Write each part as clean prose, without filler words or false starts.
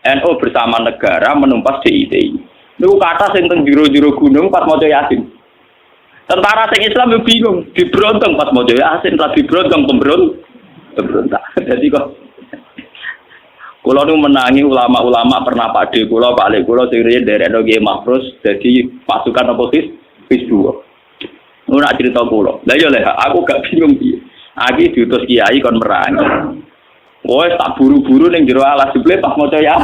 NU bersama negara menumpas DITI. Niku kata sing teng jero-jero gunung pas maca Yasin. Tentara sing Islam yo bingung, dibrontong pas maca Yasin, ra dibrontong pemberontak. Jadi kok kula nu menangi ulama-ulama pernah Pak De kula, Pak Le kula sing riyen derekno Kiai Mahfuz dadi pasukan oposisi Hizbullah. Ora cerita kula. Lah yo lek aku gak bingung piye. Aki diutus kiai kon merangi. Wes tak buru-buru ning jero alas jebule pas maca ya.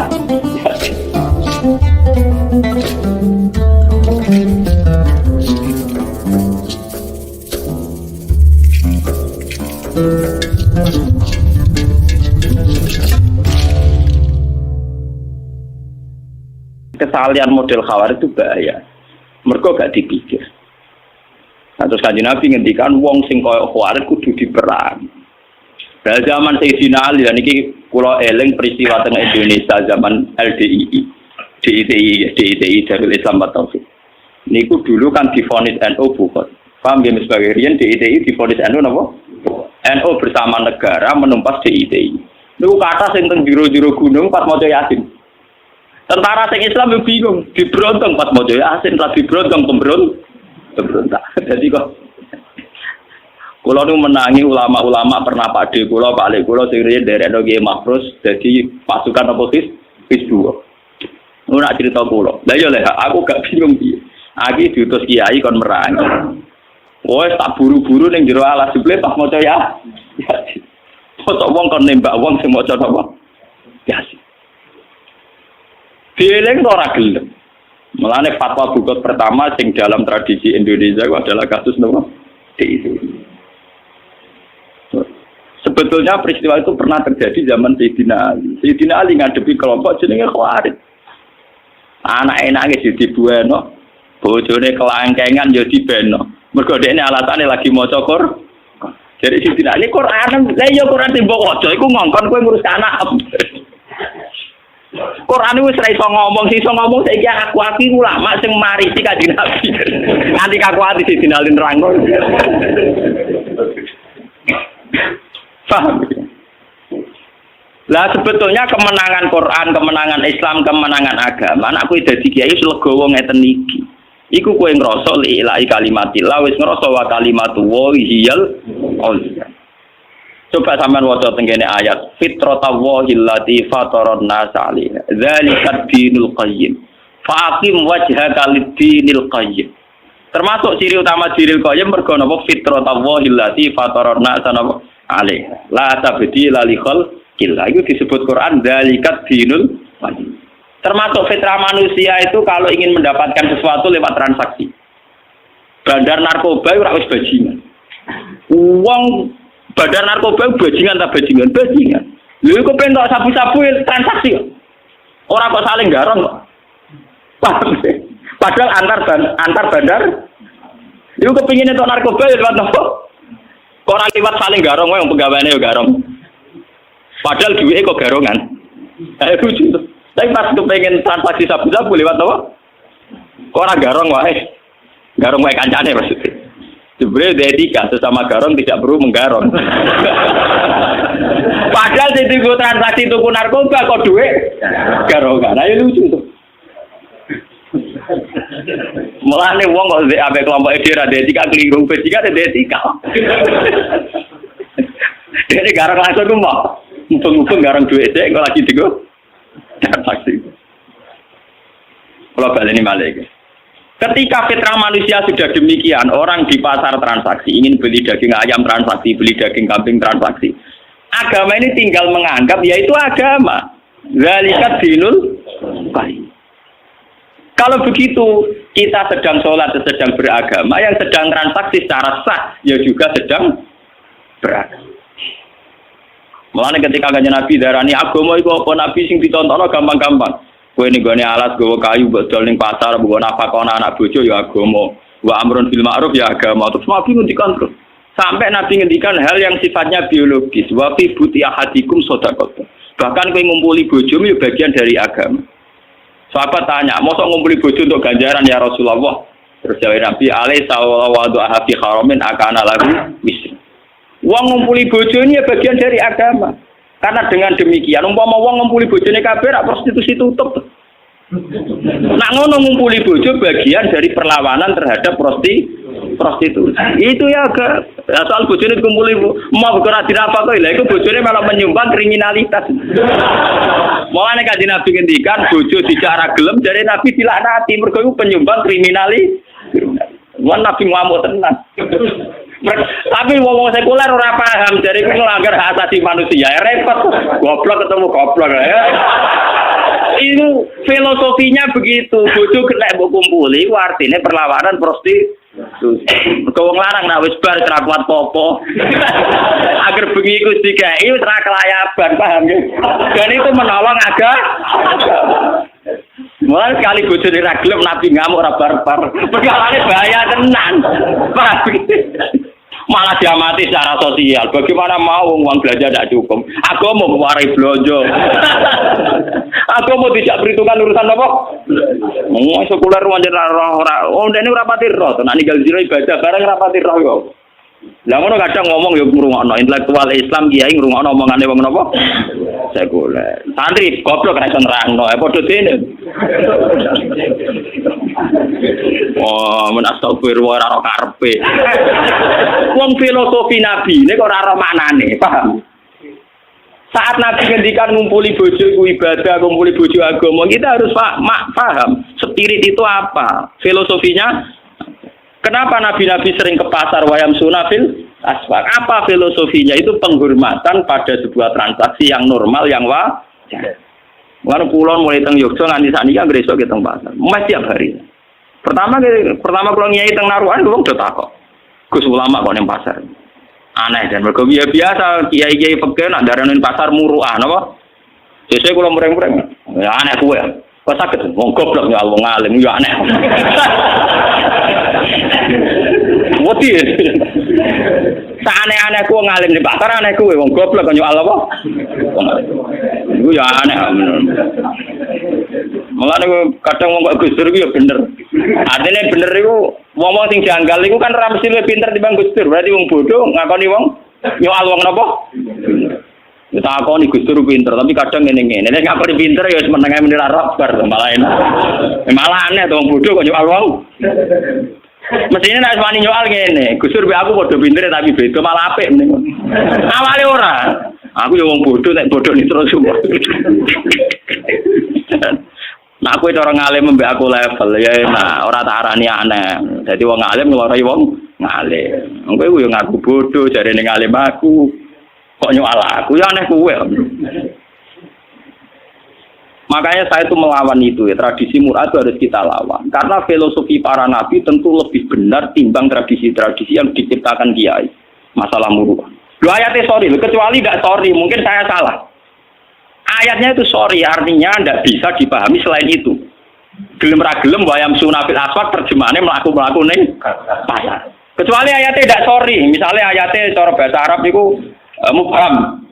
Kesalahan model Khawarij itu bahaya. Mergo gak dipikir. Nah, terus Kanjeng Nabi ngendikan wong sing koyo Khawarij kudu diperang. Dah zaman Sayyidina Ali dan iki kula eling peristiwa teng Indonesia zaman LDII. DITI Darul Islam Taufik. Niku dulu kan divonis NU bukan. Paham ya sebagai riyen DITI divonis NU napa? NU bersama negara menumpas DITI. Niku kata sing teng jero-jero gunung pas maca Yasin. Tentara sing Islam yo bingung, dibrontong pas maca Yasin, ra dibrontong pemberontak. Jadi kok kula nu menangi ulama-ulama pernah Pak De kula, Pak Le kula sing riyen derekno Kiai Mahfuz dadi pasukan oposisi Hizbullah. Ora cerita kula. Lah yo lek aku gak bingung piye. Aki diutus kiai kon merangi. Wes tak buru-buru ning jero alas jebule pas maca ya. Foto wong kon nembak wong sing maca napa? Yasin. Dieling ora gelem. Mulane fatwa bukot pertama sing dalam tradisi Indonesia adalah kasus napa? DITI. Sebetulnya peristiwa itu pernah terjadi zaman Sayyidina Ali. Sayyidina Ali ngadepi kelompok jenenge Khawarij. Anak enake dibueno, bojone kelangkengan ya dibeno. Mergo dekne alasane lagi maca Quran. Jadi Sayyidina Ali Quran, lha ya Quran timbok waca iku ngongkon kowe ngurus anak. Quran wis ra iso ngomong, iso ngomong saiki aku ulama sing marisi Kanjeng Nabi. Nanti aku ati dinalin nerangno. Paham? Lah sebetulnya kemenangan Quran, kemenangan Islam, kemenangan agama, anak kowe dadi kiai wis legowo ngeten iki. Iku kowe ngrasa li ilahi kalimatillah wis ngrasa wa kalimatu wa hiyal ulya. Coba sampean waca tengene ayat fitratallahi allati fataran nas 'alaiha dzalika dinul qayyim faqim wajhaka lid-dinil qayyim. Termasuk ciri utama dinil qayyim mergo napa fitratallahi allati fataran nas 'alaiha la tabdila li khalqillah. Itu disebut Quran dzalika dinul qayyim. Termasuk fitrah manusia itu kalau ingin mendapatkan sesuatu lewat transaksi. Bandar narkoba ora wis bajingan. Uang bandar narkoba bajingan tak bajingan. Lha kok pentok sabu-sabu transaksi kok. Ora kok saling garong kok. Padahal antar bandar itu kepingin entuk narkoba ya lewat nopo? Kok ora liwat saling garong wae wong pegawene yo garong. Padahal duwike kok garongan. Ayo lucu tuh. Tapi pas kepengin transaksi sabu-sabu lewat apa? Kok ora garong wae. Garong wae kancane maksudnya. Sebenarnya etika sesama garong tidak perlu menggarong. Padahal di transaksi tuku narkoba kok duit garongan. Ayo lucu tuh. Mulane wong kok ambek kelompok ide ra etika keliru, etika ada etika. Dene garong langsung ku mau. Mumpung garong duit sik kok lagi digo. Transaksi. Kalau balik ini balik. Ketika fitrah manusia sudah demikian, orang di pasar transaksi ingin beli daging ayam transaksi, beli daging kambing transaksi. Agama ini tinggal menganggap yaitu agama. Zalikat dinul qayyim. Kalau begitu kita sedang sholat, sedang beragama, yang sedang transaksi secara sah, ya juga sedang beragama. Mulane ketika Kanjeng Nabi darani agama iku apa nabi sing ditontono gampang-gampang. Kowe ning gone alas gowo kayu mbok dol ning pasar mbok nafakona anak bojo ya agama. Wa amrun bil ma'ruf ya agama. Terus Nabi ngendikan terus. Sampai Nabi ngendikan hal yang sifatnya biologis. Wa fi buti ahadikum shadaqah. Bahkan kowe ngumpuli bojomu ya bagian dari agama. Sahabat tanya, "Mosok ngumpuli bojo untuk ganjaran ya Rasulullah?" Terus jawab Nabi, "Alaisa wa du'a fi haramin akana lahu misr." Wong ngumpuli bojone bagian dari agama. Karena dengan demikian umpama wong ngumpuli bojone kabeh rak prostitusi tutup. Nak ngono ngumpuli bojo bagian dari perlawanan terhadap prostitusi. Itu ya agak asal bojone dikumpuli mau ora dirapakno lha iku bojone malah menyumbang kriminalitas. Mulane kanjeng Nabi ngendikan bojo dicara gelem jare Nabi dilaknati mergo iku penyumbang kriminalitas. Wan Nabi ngamuk tenan. Tapi wong sekuler ora paham jare iku nglanggar hak asasi manusia. Ya repot. Goblok ketemu goblok ya. Itu filosofinya begitu. Bojo kena mbok kumpuli ku artine perlawanan prostitusi. Mergo wong larang nek wis bar ora kuat popo. Agar bengi iku dikai wis ra kelayaban, paham ya? Dan itu menolong agak. Mulai sekali bojone ra gelem Nabi ngamuk ora barbar. Perkarane bahaya tenan. Paham? Malah diamati secara sosial. Bagaimana mau uang belanja tidak cukup? Aku mau warai belanja. Aku mau tidak perhitungan urusan apa? Mau sekuler wajar orang. Oh, ini rapati roh. Nah, ninggal zero ibadah barang rapati roh kok. Lah ngono kadang ngomong ya ngrungokno intelektual Islam kiai ngrungokno omongane wong napa? Sekuler. Santri goblok ora iso nerangno. Padha dene. Oh, men astagfirullah ora karepe. Wong filosofi Nabi nek ora ora maknane, paham? Saat Nabi ngendikan ngumpuli bojo iku ibadah, ngumpuli bojo agama, kita harus paham spirit itu apa, filosofinya. Kenapa nabi-nabi sering ke pasar wayam sunafil aswaq? Apa filosofinya? Itu penghormatan pada sebuah transaksi yang normal, yang wajar. Mulane kulon mulai teng Yogyakarta nganti sakniki anggere esuk ke teng pasar. Mas tiap hari. Pertama kalau nyai teng naruhan wong do takok. Gus ulama kok ning pasar. Aneh dan mergo biasa kiai-kiai peken nak darane pasar muruah napa? Sesuk kula mureng-mureng. Ya aneh kuwe. Kok saged wong goblok ya wong alim ya aneh. Wati. Saane-aneh ku ngalim di pasar aneh kuwe wong goblok kok nyual apa? Iku ya aneh. Mulane kadang wong kok Gus Dur iku ya bener. Artine bener iku wong-wong sing janggal iku kan ora mesti luwih pinter timbang Gus Dur. Berarti wong bodoh ngakoni wong nyual wong napa? Ya takoni Gus Dur pinter, tapi kadang ngene-ngene. Nek ngakoni pinter ya wis meneng ae menir arep bar malah enak. Malah aneh to wong bodoh kok nyual wong. Mestinya nek wani nyual ngene, Gus Dur aku padha pinter tapi beda malah apik mending. Awale ora. Aku ya wong bodoh nek bodoh ni terus semua. Nah aku itu orang ngalim mbek aku level ya nah ora tak arani aneh. Dadi wong ngalim ngelorai wong ngalim. Kowe yo ngaku bodoh jarene ngalim aku. Kok nyual aku ya aneh kowe. Makanya saya itu melawan itu ya, tradisi mur'ah itu harus kita lawan. Karena filosofi para nabi tentu lebih benar timbang tradisi-tradisi yang diciptakan kiai. Masalah mur'ah. Lu ayatnya sorry, kecuali tidak sorry, mungkin saya salah. Ayatnya itu sorry, artinya tidak bisa dipahami selain itu. Gelem ra gelem wayam sunafil aswaq terjemahannya melaku-melaku ning pasar. Kecuali ayatnya tidak sorry, misalnya ayatnya cara bahasa Arab itu mubham.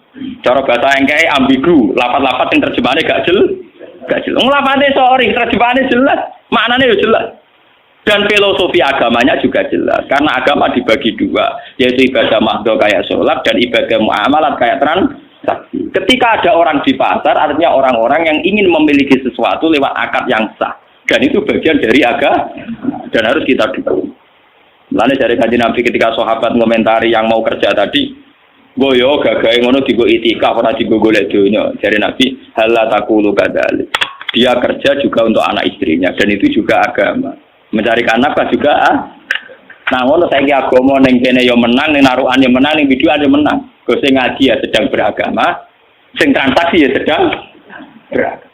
Cara bahasa engke ambigu, lafaz-lafaz yang terjemahannya gak jelas. Lafaznya sorry, terjemahannya jelas, maknanya jelas. Dan filosofi agamanya juga jelas, karena agama dibagi dua, yaitu ibadah mahdhah kayak sholat dan ibadah muamalat kayak transaksi. Ketika ada orang di pasar, artinya orang-orang yang ingin memiliki sesuatu lewat akad yang sah, dan itu bagian dari agama dan harus kita dukung. Lalu dari kanjeng Nabi ketika sahabat komentari yang mau kerja tadi, boyo gagahe ngono digo itikaf ora digo golek donya. Jare Nabi, hal taqulu kadzalik. Dia kerja juga untuk anak istrinya dan itu juga agama. Mencari anak juga nah ngono saiki agama ning kene ya menang, ning narukan ya menang, ning biduan ya menang. Go sing ngaji ya sedang beragama, sing transaksi ya sedang beragama.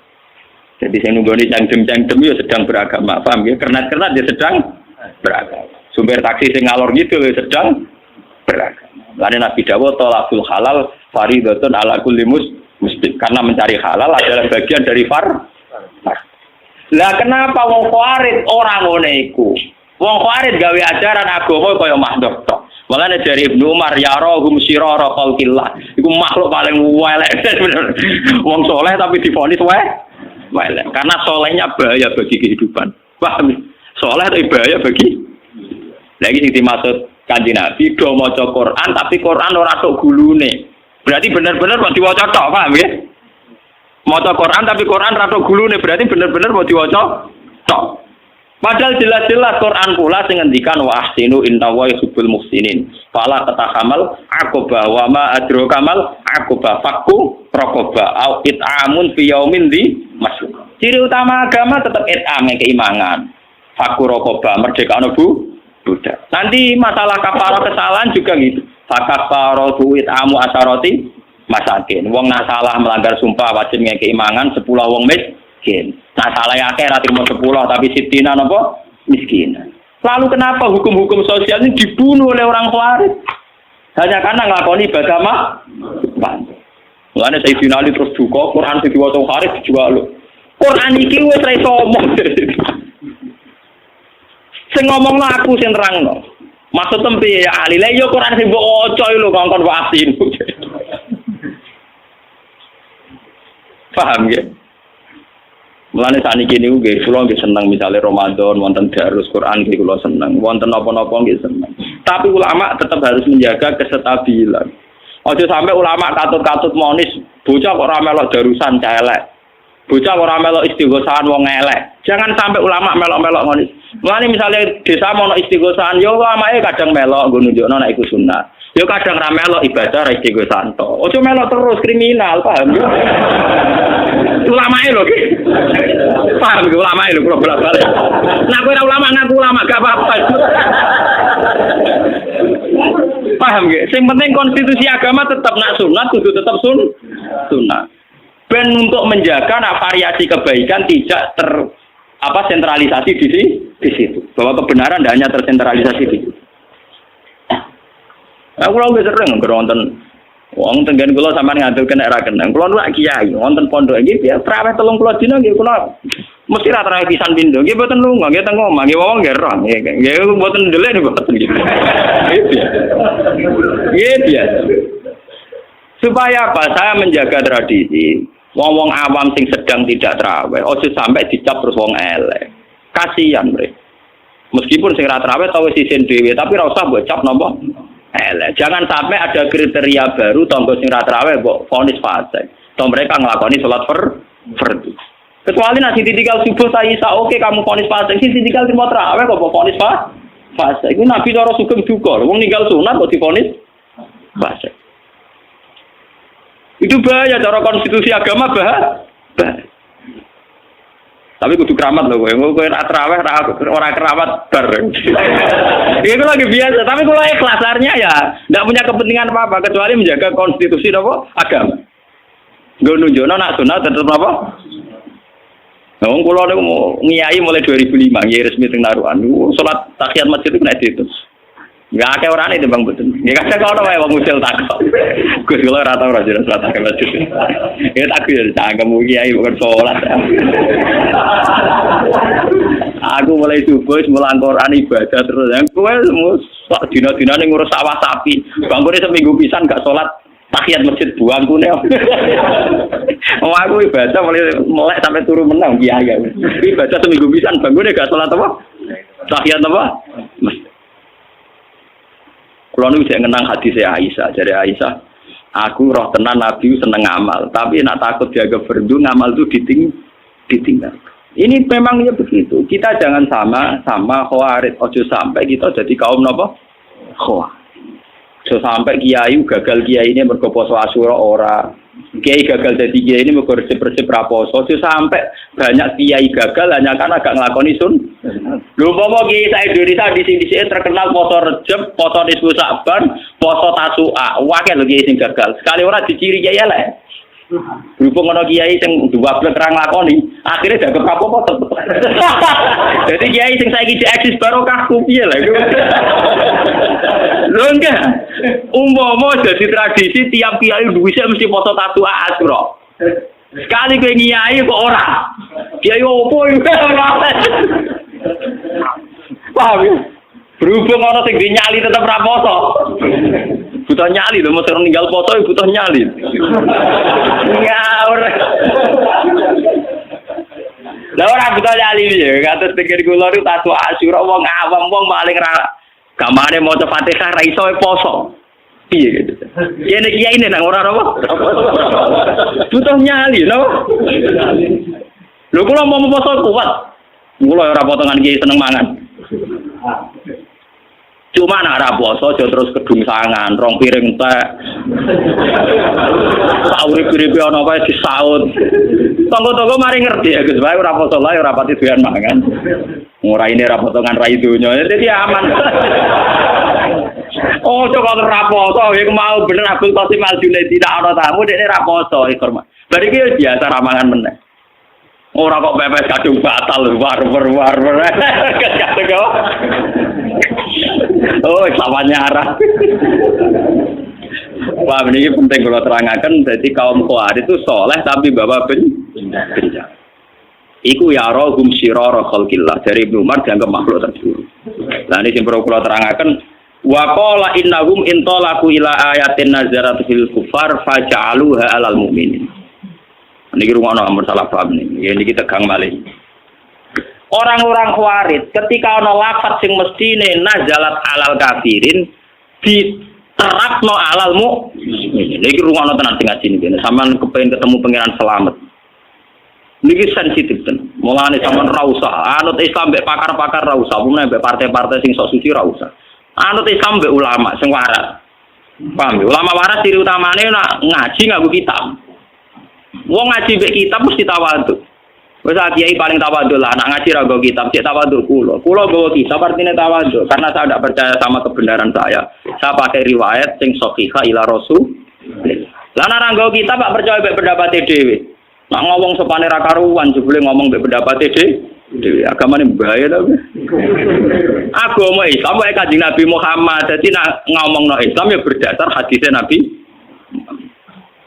Jadi sing nunggoni cangkem-cangkem ya sedang beragama. Paham ya? Kernat-kernat dia sedang beragama. Sumber taksi sing ngalor gitu ya sedang beragama. Lalu Nabi dawuh talabul halal faridatun ala kulli muslim. Karena mencari halal adalah bagian dari Lah kenapa wong Khawarij ora ngono iku? Wong Khawarij gawe ajaran agama kaya mahdhah tok. Mulane dari Ibnu Umar ya rahum sirara khalqillah. Iku makhluk paling elek bener. Wong soleh tapi divonis elek. Karena solehnya bahaya bagi kehidupan. Paham? Soleh itu bahaya bagi. Lagi sing dimaksud Kanjeng Nabi do maca Quran tapi Quran ora tok gulune. Berarti bener-bener mau diwaca tok, paham ya? Maca Quran tapi Quran ra tok gulune berarti bener-bener mau diwaca tok. Padahal jelas-jelas Quran pula sing ngendikan wa ahsinu innallaha yuhibbul muhsinin. Fala tatahamal aqaba wa ma adraka mal aqaba fakku raqaba au it'amun fi yaumin di masuk. Ciri utama agama tetap it'am keimangan. Fakku raqaba merdeka budak. Nanti masalah kafarah kesalahan juga gitu. Fakafaratu it'amu asarati masakin. Wong nak salah melanggar sumpah wajib ngekei mangan 10 wong miskin. Nah salah ya akeh ra trimo 10 tapi sitina napa miskin. Lalu kenapa hukum-hukum sosial ini dibunuh oleh orang Khawarij? Hanya karena nglakoni ibadah mah. Mulane Sayyidina Ali terus duka Quran diwaca Khawarij juga lho. Quran iki wis ra iso omong. Sing ngomongno aku sing terangno. Maksud tempe ya Ali lha yo Quran sing mbok waca lho kongkon wasin. Paham ya? Mulane sakniki niku nggih kula nggih seneng misale Ramadan wonten darus Quran nggih kula seneng, wonten napa-napa nggih seneng. Tapi ulama tetap harus menjaga kestabilan. Aja sampai ulama katut-katut monis bocah kok ora melok darusan cah elek. Bocah ora melok istighosahan wong elek. Jangan sampai ulama melok-melok monis. Mulane misale desa mono istighosahan yo ulamae kadang melok nggo nunjukno nek iku sunah. Yo kadang ra melok ibadah ra istighosahan to. Aja melok terus kriminal, paham yo? Ulamae lho ki. Paham ki ulamae lho kula bolak-balik. Nah kowe ora ulama ngaku ulama gak apa-apa. Paham ki? Sing penting konstitusi agama tetap nak sunat kudu tetap sunat. Ben untuk menjaga variasi kebaikan tidak sentralisasi di situ. Bahwa kebenaran tidak hanya tersentralisasi di situ. Aku lagi sering nonton wong tenggen kula sampean ngadul kena ra kenang. Kula nuwak kiai wonten pondok iki piye traweh 30 dina nggih kula mesti ra traweh pisan pindho. Nggih mboten lunga, nggih teng omah, nggih wong nggih roh. Nggih mboten ndelik mboten gitu. Iya. Supaya apa? Saya menjaga tradisi. Wong-wong awam sing sedang tidak traweh, ojo sampai dicap terus wong elek. Kasihan mereka. Meskipun sing ra traweh tau wis isin dhewe, tapi ra usah mbok cap napa elek. Jangan sampai ada kriteria baru tangga sing ra traweh mbok vonis fasik. Toh mereka nglakoni salat fardhu. Kecuali nasi ditinggal subuh saya oke kamu vonis fasik, sing ditinggal trimo traweh kok mbok vonis fasik. Iku Nabi cara sugeng duka, wong ninggal sunat kok divonis fasik. Itu bahaya cara konstitusi agama bahaya. Tapi kudu keramat loh, kowe atraweh ora keramat bar. Itu lagi biasa, tapi kalau ikhlasarnya ya enggak punya kepentingan apa-apa kecuali menjaga konstitusi apa agama. Nggo nunjukno nak sunat tetep apa? Wong kula niku ngiyai mulai 2005 nggih resmi teng Narukan. Salat tahiyat masjid itu nek diitung. Enggak akeh orane timbang mboten. Nggih kadang ono wae wong usil takok. Gus kula ora tau ora jelas salat tahiyat masjid. Ya tak yo cangkem kiai kok salat. Aku mulai subuh mulang Quran ibadah terus. Kowe sak dina-dinane ngurus sawah sapi. Bangkune seminggu pisan gak salat tahiyat masjid buangkune. Oh aku ibadah mulai sampai turu menang kiai. Ibadah seminggu pisan bangkune gak salat apa? Tahiyat apa? Kalau nu saya ngenang hadis Aisyah, dari Aisyah, aku roh tenan Nabi seneng ngamal, tapi nak takut jaga fardu ngamal itu ditinggal. Ini memang ya begitu. Kita jangan sama Khawarij. Ojo sampai kita jadi kaum napa? Khawarij. Ojo sampai kiai gagal kiai ini mergo poso Asyura ora. Kiai gagal jadi kiai ini mergo resep-resep ra poso. Ojo sampai banyak kiai gagal hanya karena gak nglakoni sun. Lho pomo kiai sak Indonesia di sini terkenal poso Rejab, poso Nisfu Sa'ban, poso Tasu'a. Wae lho kiai sing gagal. Sekali ora diciri kiai elek. Berhubung ana kiai sing 12 ra nglakoni, akhirnya dak apa-apa tetep. Jadi kiai sing saiki eksis barokah ku piye lha iku. Lho enggak. Umpama jadi tradisi tiap kiai duwe mesti foto tatu Asyura. Sekali kowe ngiyai kok ora. Kiai opo iku. Paham ya? Berhubung ana sing nyali tetep ra foto. Butuh nyali lho, mesti ninggal foto butuh nyali. Ngawur. Lah ora butuh nyali piye? Kados pikir kula niku tatu Asyura wong awam wong paling ra gamane maca Fatihah ra iso poso. Piye gitu. Ya nek kiai ini nang ora apa. Butuh nyali, no. Lho kula mau poso kuat. Kula ora potongan kiai seneng mangan. Cuma nak ora poso aja terus kedung sangan, rong piring teh. Sauri-uripe ana kae disaut. Tonggo-tonggo mari ngerti ya Gus, wae ora poso lae ora pati doyan mangan. Ora ini ora potongan rai donya, dadi aman. Oh, coba raposo, ya mau bener Abdul Qasim Al-Junaidi tidak ada tamu, dia raposo, hormat. Bari ki biasa ramangan meneh. Ora kok pepes kadung batal war. Kadung kok. Oh, samanya arah. Wah, ini penting kalau terangkan. Jadi kaum Khawarij itu soleh tapi bawa bencana. Iku ya rohum syirara khalqillah. Dari Ibnu Umar dianggap makhluk terburuk. Nah, ini yang perlu kalau terangkan. Wa qala innahum intalaku ila ayatin nazarat fil kufar faja'aluha 'alal mu'minin. Niki rungono ampun salah paham niki. Ya niki tegang malih. Orang-orang Khawarij ketika ana lafaz sing mestine nazalat 'alal kafirin diterapno 'alal mu'minin. Niki rungono tenan sing ngaji niki. Sampeyan kepengin ketemu pangeran selamat. Niki sensitif tenan. Mulane sampeyan ra usah anut Islam mbek pakar-pakar ra usah, umumnya mbek partai-partai sing sok suci ra usah. Anut Islam mbek ulama sing waras. Paham ya? Ulama waras ciri utamane nak ngaji nganggo kitab. Wong ngaji mbek kitab mesti tawadhu. Wis kiai paling tawadhu lah, nak ngaji ra nggo kitab, cek tawadhu kula. Kula nggo kitab artine tawadhu karena saya tidak percaya sama kebenaran saya. Saya pakai riwayat sing sahihah ila Rasul. Lah nek ra nggo kitab pak percaya mbek pendapat dhewe. Nak ngomong sopane ra karuan jebule ngomong mbek pendapat dhewe. Agamane bahaya ta. Agama Islam wae Kanjeng Nabi Muhammad. Dadi nak ngomongno Islam ya berdasar hadisnya Nabi.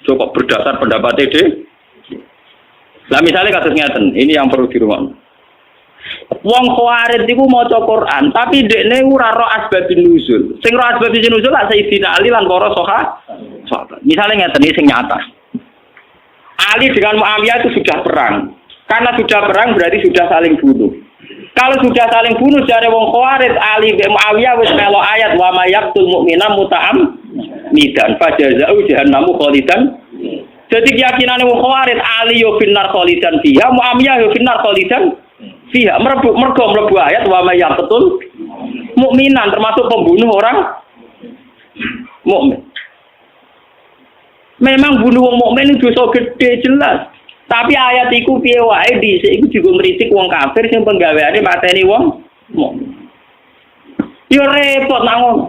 Cukup berdasar pendapat dhewe. Lah misalnya kasus ngeten, ini yang perlu dirungokno. Wong Khawarij iku maca Quran, tapi dekne ora ro asbabun nuzul. Sing ro asbabun nuzul lak Sayyidina Ali lan para sahabat. Misalnya ngeten iki sing nyata. Ali dengan Muawiyah itu sudah perang. Karena sudah perang berarti sudah saling bunuh. Kalau sudah saling bunuh jare wong Khawarij Ali bin Muawiyah wis melo ayat wa may yaqtul mu'mina muta'ammidan fajaza'u jahannamu khalidan. Jadi keyakinane wong Khawarij Ali yo finnar khalidan fiha, Muawiyah yo finnar khalidan fiha. Mergo mlebu ayat wa may yaqtul mu'minan termasuk pembunuh orang mukmin. Memang bunuh wong mukmin itu dosa gede jelas. Tapi ayat iku piye wae dhisik iku juga ngritik wong kafir sing penggaweane mateni wong mukmin. Yo repot nang ngono.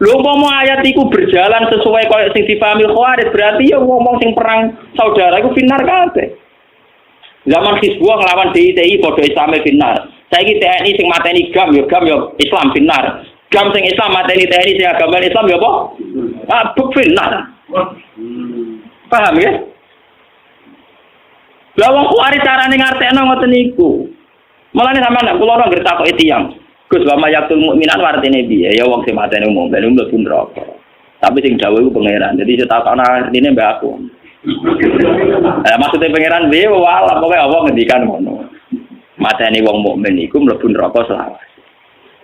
Lho umpama ayat iku berjalan sesuai koyo sing dipahami Khawarij berarti ya wong sing perang saudara iku finar kabeh. Zaman Hizbullah nglawan DITI padha Islame finar. Saiki TNI sing mateni GAM yo Islam finar. GAM sing Islam mateni TNI sing agama Islam yo apa? Ah, finar. Paham ya? Lah wong Khawarij carane ngartekno ngoten niku. Mulane sampean nek kula ora ngertakoki tiyang. Gus wa mayyatul mukminan artine piye? Ya wong sing mateni umum ben mlebu neraka. Tapi sing dawuh iku pangeran. Jadi setakana artine mbak aku. Maksudnya pangeran piye wala pokoke Allah ngendikan ngono. Mateni wong mukmin iku mlebu neraka selawase.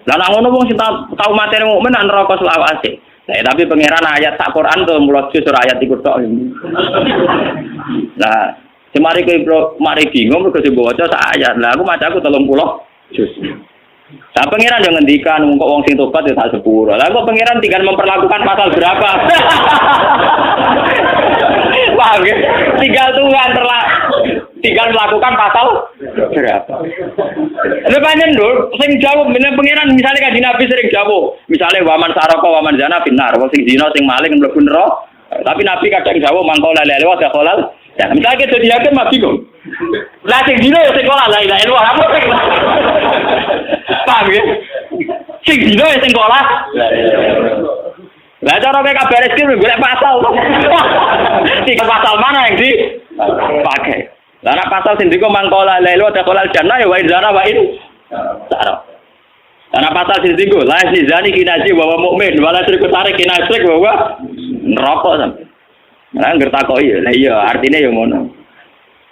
Lah nek ngono wong sing tau mateni mukmin nang neraka selawase. Tapi pangeran ayat sak Quran to mulut jus ayat iku tok. Nah, semari kowe mari bingung mergo sing waca sak ayat. Lah aku macaku 30 juz. Lah pangeran yo ngendikan kok wong sing tobat ya sak sepuro. Lah kok pangeran tinggal memperlakukan pasal berapa? Paham ya? Tinggal melakukan pasal berapa? Lha pancen lho sing jawab meneh pangeran misale Kanjeng Nabi sering jawab. Misale waman saraka waman zina finnar, wong sing zina sing maling mlebu neraka. Tapi Nabi kadang jawab mangko la ilaha illallah dakhalal. Ya, misalnya kita dihakim mah bingung. Lah sing dino ya sekolah la ilaha illallah. Apa sing? Paham ya? Sing dino ya sekolah. Lah cara mereka beres ki golek pasal. Tiga pasal mana yang dipakai? Lah nek pasal sing diko mangkola la ilaha illallah jannah ya wa idzana wa in. Lah pasal sing diko la zani kinaji wa mukmin wala triku tarik kinasrik wa neraka sampe. Nah, ngertakoki ya. Lah iya, artinya ya ngono.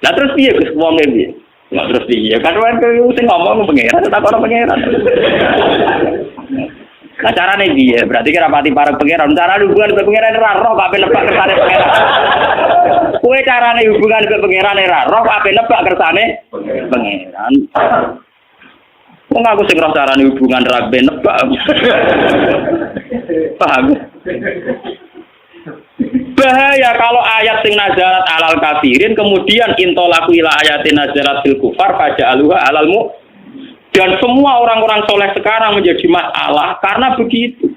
Lah terus piye Gus wong piye? Lah terus piye? Kan wae sing ngomong pangeran tak ora pangeran. Nah, carane piye? Berarti kira pati para pangeran. Cara hubungan be pangeran ora roh kabeh nebak kersane pangeran. Kowe carane hubungan be pangeran ora roh kabeh nebak kersane pangeran. Wong aku sing roh carane hubungan ra kabeh nebak. Paham? Bahaya kalau ayat sing nazarat alal kafirin kemudian intolaku ila ayatin nazarat fil kufar faja'aluha alalmu. Dan semua orang-orang soleh sekarang menjadi masalah karena begitu.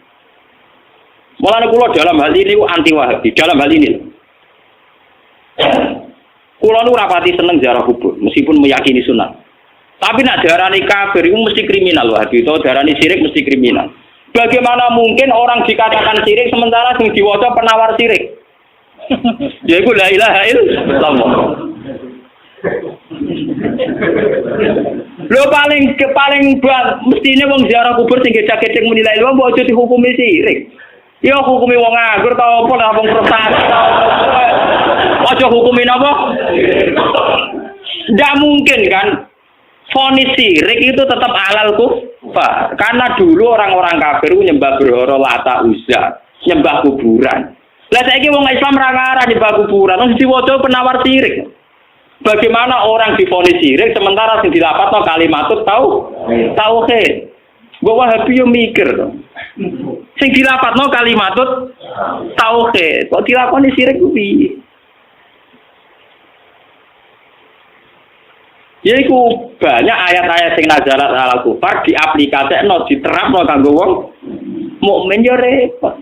Mulane kula dalam hal ini anti Wahabi, dalam hal ini. Kula nu rapati seneng ziarah kubur meskipun meyakini sunnah. Tapi nak darani kafir itu mesti kriminal Wahabi, atau darani syirik mesti kriminal. Bagaimana mungkin orang dikatakan syirik sementara sing diwaca penawar syirik? Yaiku la ilaha illallah. Lho paling mestine wong ziarah kubur sing gecek-gecek muni la ilaha mbok aja dihukumi syirik. Ya hukumi wong nganggur ta apa lah wong prestasi. Aja hukumi napa? Ndak mungkin kan? Vonis syirik itu tetap halal kufar. Karena dulu orang-orang kafir nyembah berhala Lata Uzza, nyembah kuburan. Lah saiki wong Islam ra ngarah nyembah kuburan, wong diwaca penawar syirik. Bagaimana orang divonis syirik sementara sing dilapatno kalimatut tauhid. Mbok Wahabi yo mikir to. Sing dilapatno kalimatut tauhid, kok dilakoni syirik ku piye? Yaiku banyak ayat-ayat sing nazarat ala kufar diaplikasekno diterapno kanggo wong mukmin yo repot.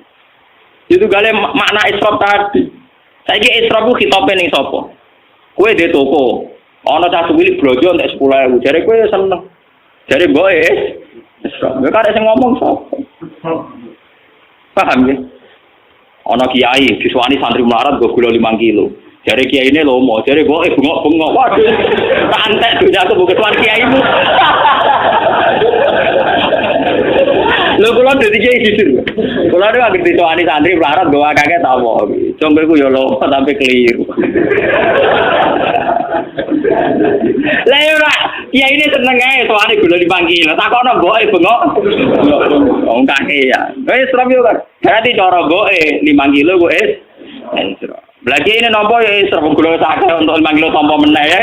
Itu gale makna israf tadi. Saiki israf ku khitope ning sapa? Kowe dhe toko. Ana cah cilik blojo entek 10.000. Jare kowe seneng. Jare mboke israf. Nek arek sing ngomong sapa? Paham ya? Ana kiai disuwani santri melarat go gula 5 kilo. Jare kiai ini lomo, jare mboke bengok-bengok. Waduh. Tak antek dunya aku ketuan kiaimu. Lho kula dadi kiai jujur. Kula nek anggere disuwani santri melarat go akeh ta apa. Congkelku yo lomo sampe keliru. Lah yo ora, kiai ini seneng ae sowane gula 5 kilo. Takono mboke bengok. Wong kakek ya. Wis Islam yo kan. Berarti cara mboke 5 kilo ku Islam. Lagi ini nopo ya Islam gula sak untuk 5 kilo tompo meneh ya.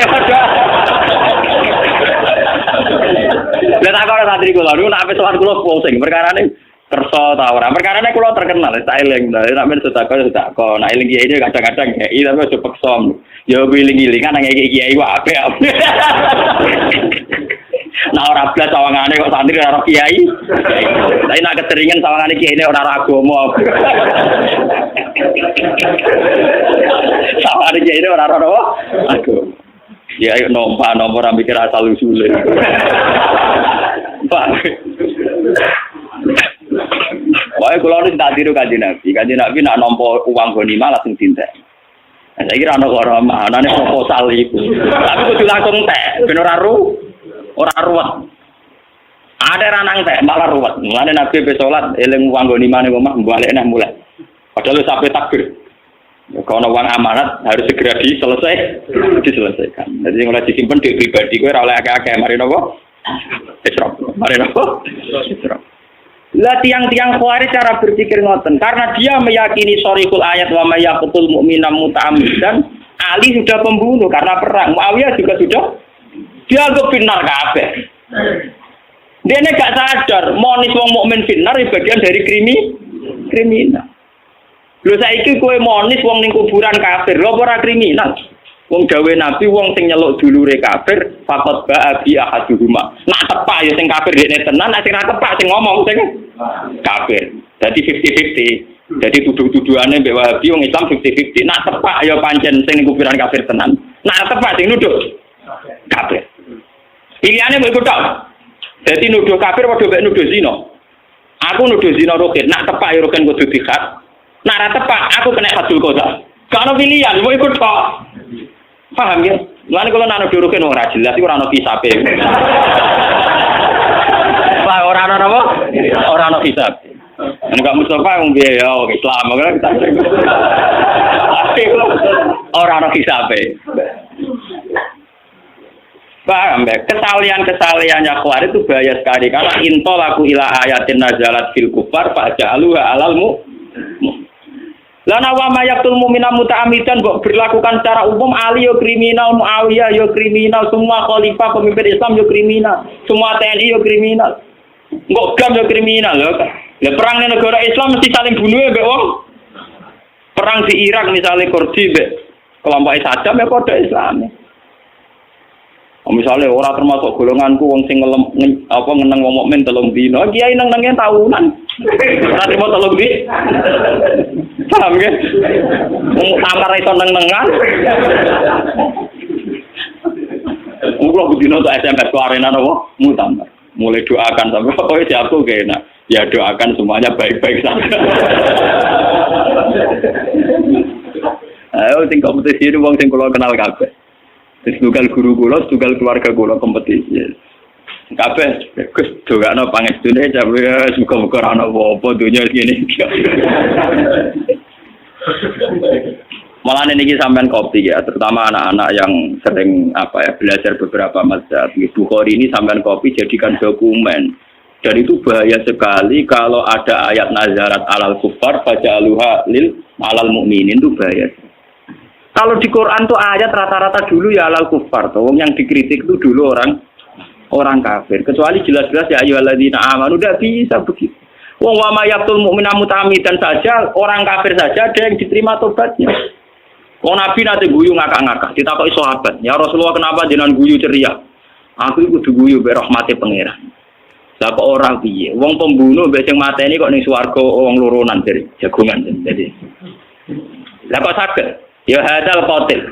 Lah takono santri kula niku nek wis sowan kula pusing perkarane kersa ta ora. Perkarane kula terkenal tak eling. Nek men sedekah nek eling kiai ini kadang-kadang kiai tapi aja peksa. Ya wiling-wilingan nang kiai ku apik. Nah ora blas sawangane kok santri ora kiai. Tapi nek keteringan sawangane kiai ini ora agama. Sawangane kiai ini ora agama. Ya ayo nomor ora mikir asal usule. Pak. Wae kula nek tak tiru Kanjeng Nabi. Kanjeng Nabi nak nampa uang ghanimah langsung dintek. Saya kira ana kok anane proposal iku. Tapi kudu langsung tek, ben ora ruwet. Ada ranang tek malah ruwet. Mulane Nabi be salat eling uang ghanimah niku mah balik neh mulai. Padahal sampai takbir. Kalau uang amanat harus segera diselesaikan. Jadi mulai disimpan di pribadi kowe ora oleh akeh-akeh mari napa? Israf. Mari napa? Israf. Lah tiang-tiang khawarij cara berpikir ngoten karena dia meyakini sorikul ayat wa may yaqtul mu'mina muta'ammidan. Ali sudah pembunuh karena perang. Muawiyah juga sudah dianggap finnar kabeh. Dia ini gak sadar monis wong mukmin finnar bagian dari kriminal. Lho saiki kowe monis wong ning kuburan kafir, lho ora kriminal. Wong gawe Nabi wong sing nyeluk dulure kafir, faqat ba'a bi ahaduhuma. Nak tepak ya sing kafir dekne tenan, nek sing ra tepak sing ngomong sing kafir. Dadi 50-50. Jadi tuduh-tuduhane mbek Wahabi wong Islam 50-50. Nak tepak ya pancen sing ning kuburan kafir tenan. Nak tepak sing nuduh kafir. Pilihane mbek tok. Dadi nuduh kafir padha mbek nuduh zina. Aku nuduh zina Rukin, nak tepak ya Rukin kudu dikhat. Nak ra tepak aku kena hadul qada. Gak ono pilihan, mau ikut kok. Paham ya? Mulane kalau nak nuduh Rukin ora jelas iku ora ono hisabe. Pak ora ono apa? Ora ono hisab. Enggak Mustafa wong piye ya Islam kok kita. Ora ono hisabe. Paham ya? Kesalahan-kesalahannya Khawarij itu bahaya sekali karena intolaku ila ayatin nazalat fil kufar fa'ja'aluha alalmu. Lana wa mayaktul mu'mina muta'amidan kok berlakukan secara umum Ali yo kriminal, Muawiyah yo kriminal, semua khalifah pemimpin Islam yo kriminal, semua TNI yo kriminal. Kok gam yo kriminal lho. Ya perang di negara Islam mesti saling bunuh ya mbek wong. Perang di Irak misalnya Kurdi mbek kelompok Saddam ya kode Islam. Misalnya orang termasuk golonganku wong sing ngeneng wong mukmin 3 dina, kiai neng-nenge tahunan. Ora trimo 3 dina. Paham nggih? Wong tamar iso neng-nengan. Kulo bedino tok SMS ku arena napa? Mutamar. Mulai doakan sampai pokoknya jatuh kena. Ya doakan semuanya baik-baik saja. Ayo sing kompetisi ini wong sing kula kenal kabeh. Tugal guru kula, tugal keluarga kula kompetisi. Kabeh Gus dongakno pangestune jawe muga-muga ora ana apa-apa donya ngene iki. Malah niki sampean kopi ya, terutama anak-anak yang sering belajar beberapa mazhab. Bukhari ini sampean kopi jadikan dokumen. Dan itu bahaya sekali kalau ada ayat nazarat alal kufar faja'aluha lil alal mukminin itu bahaya. Kalau di Quran tuh ayat rata-rata dulu ya alal kufar, tuh yang dikritik itu dulu orang kafir. Kecuali jelas-jelas ya ayyuhalladzina amanu udah bisa begitu. Wong wa mayaqtul mu'mina muta'ammidan saja, orang kafir saja ada yang diterima tobatnya. Wong Nabi nanti guyu ngakak-ngakak, ditakoki sahabat, "Ya Rasulullah kenapa jenengan guyu ceria?" Aku iku kudu guyu be rahmate pangeran. Lah kok ora piye? Wong pembunuh mbek sing mateni kok ning swarga wong loronan dari jagongan jadi. Lah kok saged? Ya hadal qatil.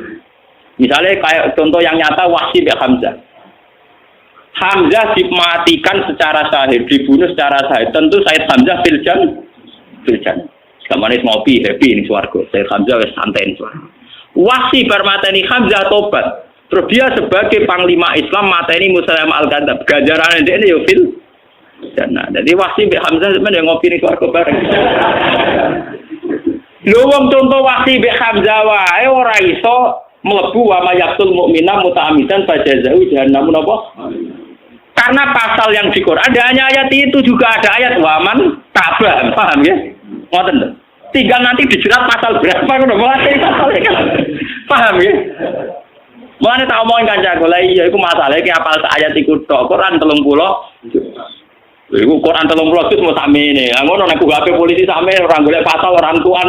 Misalnya kayak contoh yang nyata Wahsy bin Hamzah. Hamzah dimatikan secara sahih, dibunuh secara sahih. Tentu Said Hamzah filjan. Kamane ngopi happy ning swarga. Said Hamzah wis santai ning swarga. Wahsy bar mateni Hamzah tobat. Terus dia sebagai panglima Islam mateni Musailamah al-Kadzdzab. Ganjarane ndekne yo fil jannah. Jadi Wahsy bin Hamzah sebenarnya ngopi ning swarga bareng. Lho wong contoh Wahsy bin Hamzah wae ora iso mlebu wa mayaqtul mu'mina muta'ammidan fajazau jahannam napa? Karena pasal yang di Quran ada hanya ayat itu juga ada ayat waman tabah, paham ya? Ngoten. Tinggal nanti dijerat pasal berapa ngono mulai pasal kan. Paham ya? Mulane tak omongin kancaku lha iya iku masalahe ki apal ayat iku tok Quran 30. Iku Quran 30 juz mau sakmene. Lah ngono nek HP polisi sakmene ora golek pasal orang tuan.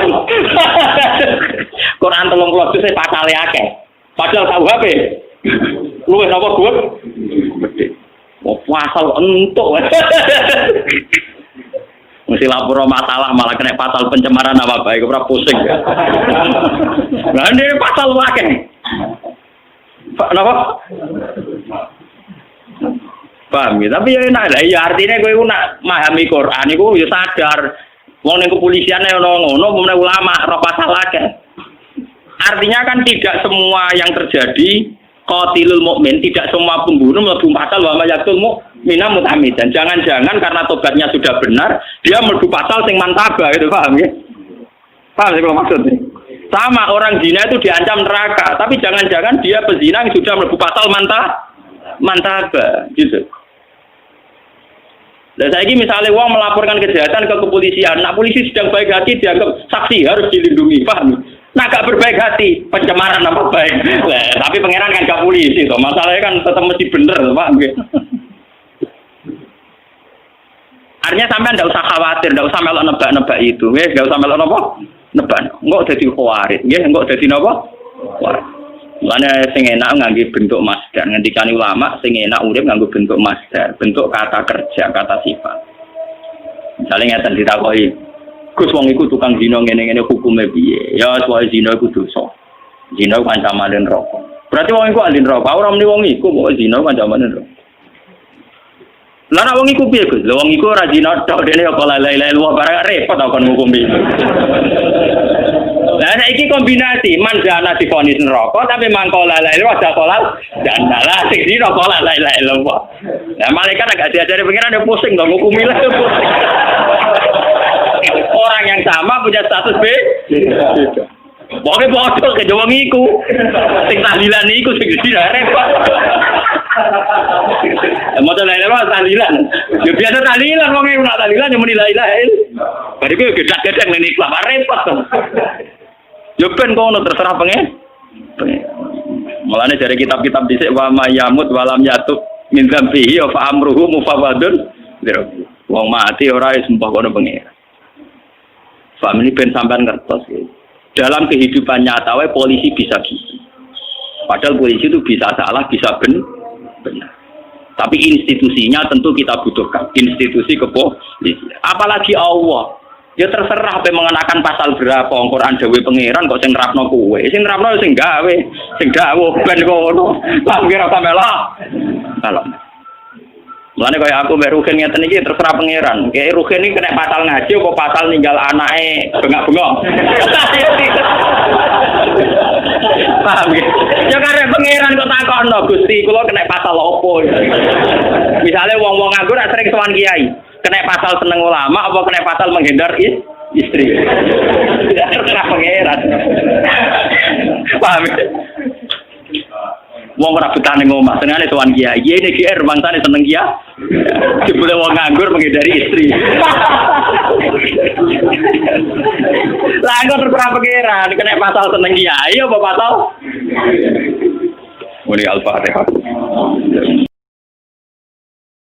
Quran 30 juz pasale akeh. Padahal KUHP luwih napa Gus? Gede. Oh, pasal entuk. Mesti lapor masalah malah kena pasal pencemaran apa baik ora pusing. Lah ini pasal akeh. Pak napa? Paham ya, tapi ya enak lah. Ya artinya kowe nak memahami Quran iku ya sadar. Wong ning kepolisian ono ngono, pemen ulama roh pasal akeh. Artinya kan tidak semua yang terjadi qatilul mukmin, tidak semua pembunuh mlebu pasal wa mayaqtul mu'mina muta'ammidan. Jangan-jangan karena tobatnya sudah benar, dia mlebu pasal sing mantaba gitu, paham ya? Paham sih kalau maksudnya? Sama orang zina itu diancam neraka, tapi jangan-jangan dia pezina yang sudah mlebu pasal mantaba gitu. Dan saya ini misalnya uang melaporkan kejahatan ke kepolisian, nah polisi sedang baik hati dianggap saksi harus dilindungi, paham? Nah gak berbaik hati, pencemaran nama baik. Nah, tapi pangeran kan gak polisi, toh masalahnya kan tetap mesti bener, paham? Artinya sampai ndak usah khawatir, ndak usah melok nebak-nebak itu, nggak usah melok apa? Nebak, nggak jadi khawatir, nggak jadi apa? Makanya sing enak nganggo bentuk masdar. Ngendikane ulama sing enak urip nganggo bentuk masdar, bentuk kata kerja, kata sifat. Misalnya ngeten ditakoki, Gus wong iku tukang zina ngene-ngene hukume piye? Ya soal zina iku dosa. Zina ku ancaman neraka. Berarti wong iku ahli neraka. Ora muni wong iku kok zina ku ancaman neraka. Lah nek wong iku piye Gus? Lah wong iku ora zina tok dene kok la ilaha illallah barang repot kok ngukumi. Nah, iki kombinasi manjana divonis neraka tapi mangko la ilaha illallah dakolal dan lah sing dina kok la ilaha illallah. Nah, malaikat agak diajari pengiran dia pusing dong ngukumi lah. Orang yang sama punya status B. Pokoknya bodoh ke wong iku. Sing tahlilan iku sing dina repot. Mau tahlilan tahlilan. Ya biasa tahlilan wong e ora tahlilan yo muni la ilaha illallah. Bariku gedak-gedek ning ikhlas repot to. Yo ben kono terserah pengen. Mulane dari kitab-kitab dhisik wa mayamut walam yatub min dzambihi fa amruhu mufawwadun. Wong mati ora wis mbah kono pengen. Family ben sampean ngertos ya. Dalam kehidupan nyata wae polisi bisa gitu. Padahal polisi itu bisa salah, bisa benar. Tapi institusinya tentu kita butuhkan. Institusi kepolisian. Apalagi Allah. Ya terserah apa mengenakan pasal berapa Al-Qur'an dawuh pangeran kok sing nerapno kowe. Sing nerapno sing gawe, sing dawuh ben kono. Lah kira samelah. Kalau mulane kaya aku mbek Ruhin ngeten iki terserah pangeran. Kayak Ruhin iki kena pasal ngaji apa pasal ninggal anake bengak-bengok. Paham ya? Ya karep pangeran kok takono Gusti kula kena pasal opo. Misale wong-wong nganggur sering sowan kiai, kena pasal seneng ulama apa kena pasal menghindar istri. Ya terserah pangeran. Paham ya? Wong ora betah ning omah, senengane sowan kiai. Kiai nek GR bangsane seneng kiai. Jebule wong nganggur menghindari istri. Lah kok terserah pangeran, kena pasal seneng kiai apa pasal? Muni Al-Fatihah.